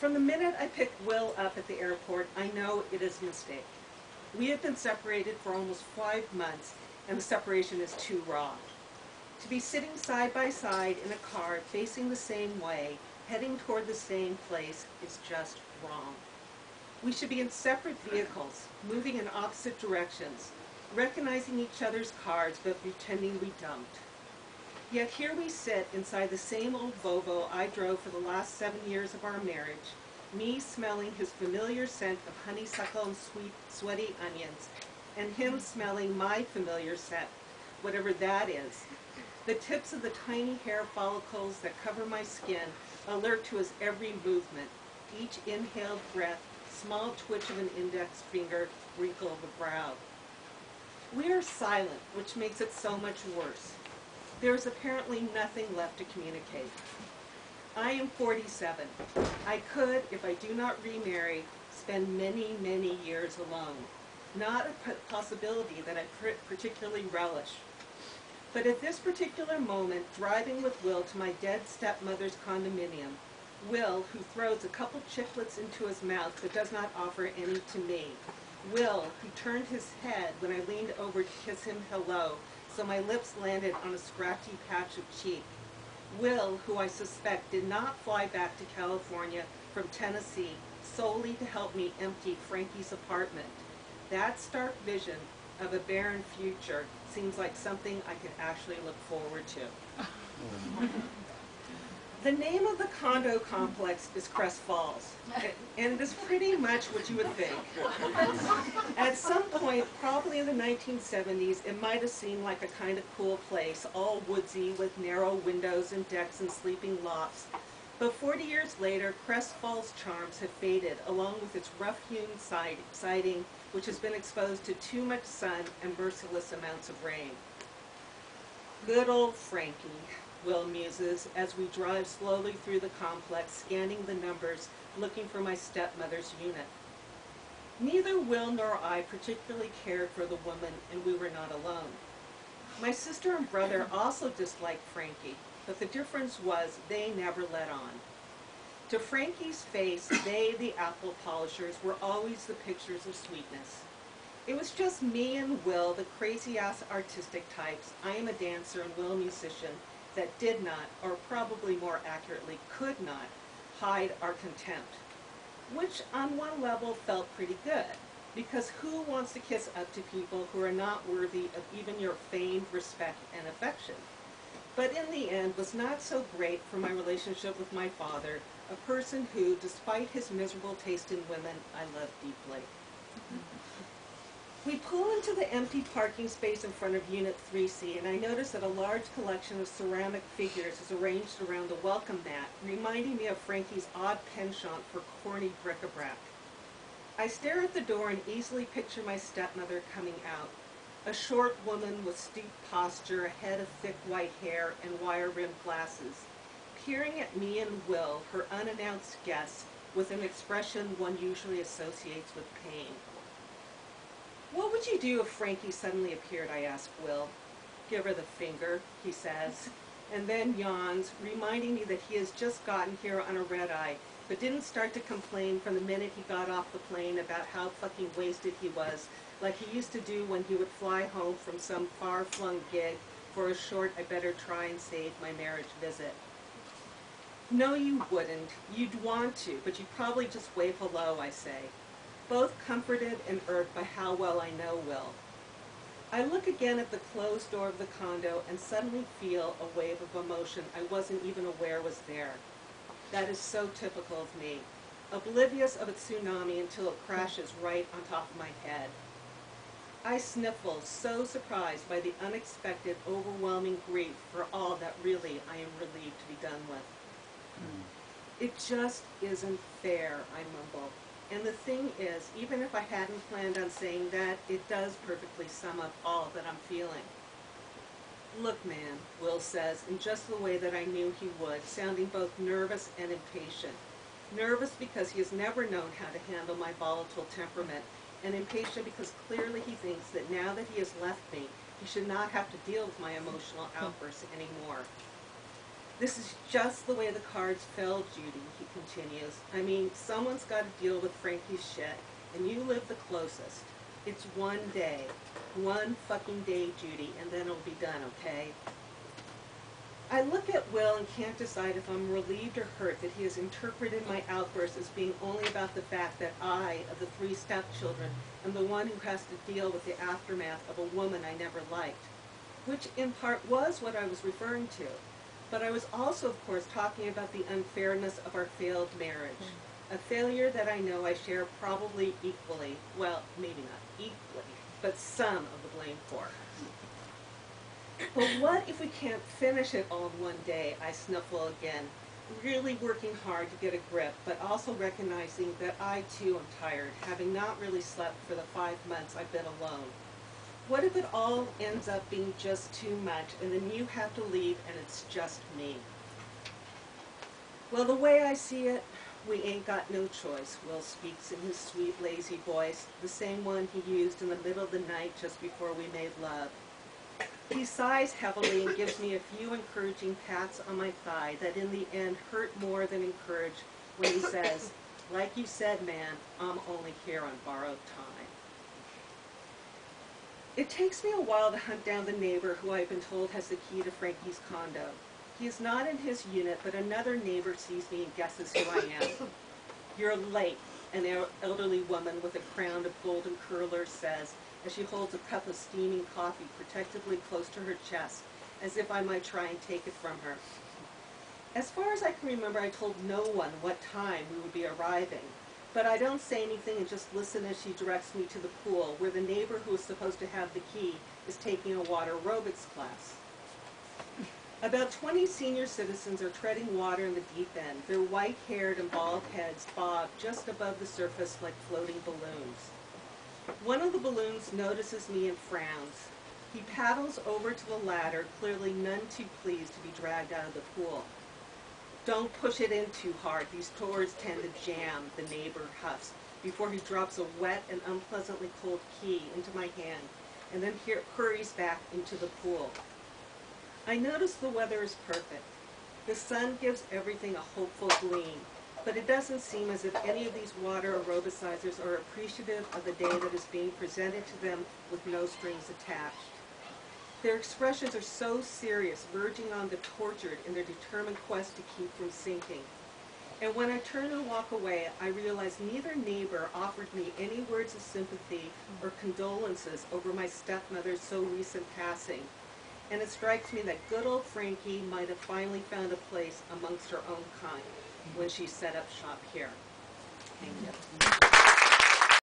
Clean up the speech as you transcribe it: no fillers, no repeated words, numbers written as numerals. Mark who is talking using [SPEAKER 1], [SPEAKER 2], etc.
[SPEAKER 1] From the minute I picked Will up at the airport, I know it is a mistake. We have been separated for almost 5 months, and the separation is too raw. To be sitting side by side in a car, facing the same way, heading toward the same place, is just wrong. We should be in separate vehicles, moving in opposite directions, recognizing each other's cars, but pretending we don't. Yet here we sit inside the same old Volvo I drove for the last 7 years of our marriage, me smelling his familiar scent of honeysuckle and sweet, sweaty onions, and him smelling my familiar scent, whatever that is. The tips of the tiny hair follicles that cover my skin alert to his every movement, each inhaled breath, small twitch of an index finger, wrinkle of a brow. We are silent, which makes it so much worse. There is apparently nothing left to communicate. I am 47. I could, if I do not remarry, spend many, many years alone. Not a possibility that I particularly relish. But at this particular moment, driving with Will to my dead stepmother's condominium, Will, who throws a couple chiclets into his mouth but does not offer any to me, Will, who turned his head when I leaned over to kiss him hello, so my lips landed on a scratchy patch of cheek, Will, who I suspect did not fly back to California from Tennessee solely to help me empty Frankie's apartment. That stark vision of a barren future seems like something I could actually look forward to. The name of the condo complex is Crest Falls, and it is pretty much what you would think. At some point, probably in the 1970s, it might have seemed like a kind of cool place, all woodsy with narrow windows and decks and sleeping lofts. But 40 years later, Crest Falls' charms have faded, along with its rough-hewn siding, which has been exposed to too much sun and merciless amounts of rain. Good old Frankie, Will muses, as we drive slowly through the complex, scanning the numbers, looking for my stepmother's unit. Neither Will nor I particularly cared for the woman, and we were not alone. My sister and brother also disliked Frankie, but the difference was they never let on. To Frankie's face, they, the apple polishers, were always the pictures of sweetness. It was just me and Will, the crazy-ass artistic types, I am a dancer and Will a musician, that did not, or probably more accurately could not, hide our contempt. Which on one level felt pretty good, because who wants to kiss up to people who are not worthy of even your feigned respect and affection? But in the end was not so great for my relationship with my father, a person who, despite his miserable taste in women, I love deeply. We pull into the empty parking space in front of Unit 3C, and I notice that a large collection of ceramic figures is arranged around the welcome mat, reminding me of Frankie's odd penchant for corny bric-a-brac. I stare at the door and easily picture my stepmother coming out, a short woman with stooped posture, a head of thick white hair, and wire-rimmed glasses, peering at me and Will, her unannounced guest, with an expression one usually associates with pain. What would you do if Frankie suddenly appeared, I ask Will. Give her the finger, he says, and then yawns, reminding me that he has just gotten here on a red-eye, but didn't start to complain from the minute he got off the plane about how fucking wasted he was, like he used to do when he would fly home from some far-flung gig for a short I better try and save my marriage visit. No, you wouldn't. You'd want to, but you'd probably just wave hello, I say, both comforted and irked by how well I know Will. I look again at the closed door of the condo and suddenly feel a wave of emotion I wasn't even aware was there. That is so typical of me, oblivious of a tsunami until it crashes right on top of my head. I sniffle, so surprised by the unexpected, overwhelming grief for all that really I am relieved to be done with. It just isn't fair, I mumble. And the thing is, even if I hadn't planned on saying that, it does perfectly sum up all that I'm feeling. Look, man, Will says, in just the way that I knew he would, sounding both nervous and impatient. Nervous because he has never known how to handle my volatile temperament, and impatient because clearly he thinks that now that he has left me, he should not have to deal with my emotional outbursts anymore. This is just the way the cards fell, Judy, he continues. I mean, someone's got to deal with Frankie's shit, and you live the closest. It's one day. One fucking day, Judy, and then it'll be done, okay? I look at Will and can't decide if I'm relieved or hurt that he has interpreted my outburst as being only about the fact that I, of the 3 stepchildren, am the one who has to deal with the aftermath of a woman I never liked, which in part was what I was referring to. But I was also, of course, talking about the unfairness of our failed marriage, a failure that I know I share probably equally, well, maybe not equally, but some of the blame for. But what if we can't finish it all in one day, I snuffle again, really working hard to get a grip, but also recognizing that I too am tired, having not really slept for the 5 months I've been alone. What if it all ends up being just too much, and then you have to leave and it's just me? Well, the way I see it, we ain't got no choice, Will speaks in his sweet, lazy voice, the same one he used in the middle of the night just before we made love. He sighs heavily and gives me a few encouraging pats on my thigh that in the end hurt more than encourage when he says, like you said, man, I'm only here on borrowed time. It takes me a while to hunt down the neighbor who I've been told has the key to Frankie's condo. He is not in his unit, but another neighbor sees me and guesses who I am. You're late, an elderly woman with a crown of golden curlers says, as she holds a cup of steaming coffee protectively close to her chest, as if I might try and take it from her. As far as I can remember, I told no one what time we would be arriving, but I don't say anything and just listen as she directs me to the pool, where the neighbor who is supposed to have the key is taking a water aerobics class. About 20 senior citizens are treading water in the deep end, their white-haired and bald heads bob just above the surface like floating balloons. One of the balloons notices me and frowns. He paddles over to the ladder, clearly none too pleased to be dragged out of the pool. Don't push it in too hard. These doors tend to jam, the neighbor huffs, before he drops a wet and unpleasantly cold key into my hand, and then hurries back into the pool. I notice the weather is perfect. The sun gives everything a hopeful gleam, but it doesn't seem as if any of these water aerobicizers are appreciative of the day that is being presented to them with no strings attached. Their expressions are so serious, verging on the tortured in their determined quest to keep from sinking. And when I turn and walk away, I realize neither neighbor offered me any words of sympathy or condolences over my stepmother's so recent passing. And it strikes me that good old Frankie might have finally found a place amongst her own kind when she set up shop here. Thank you.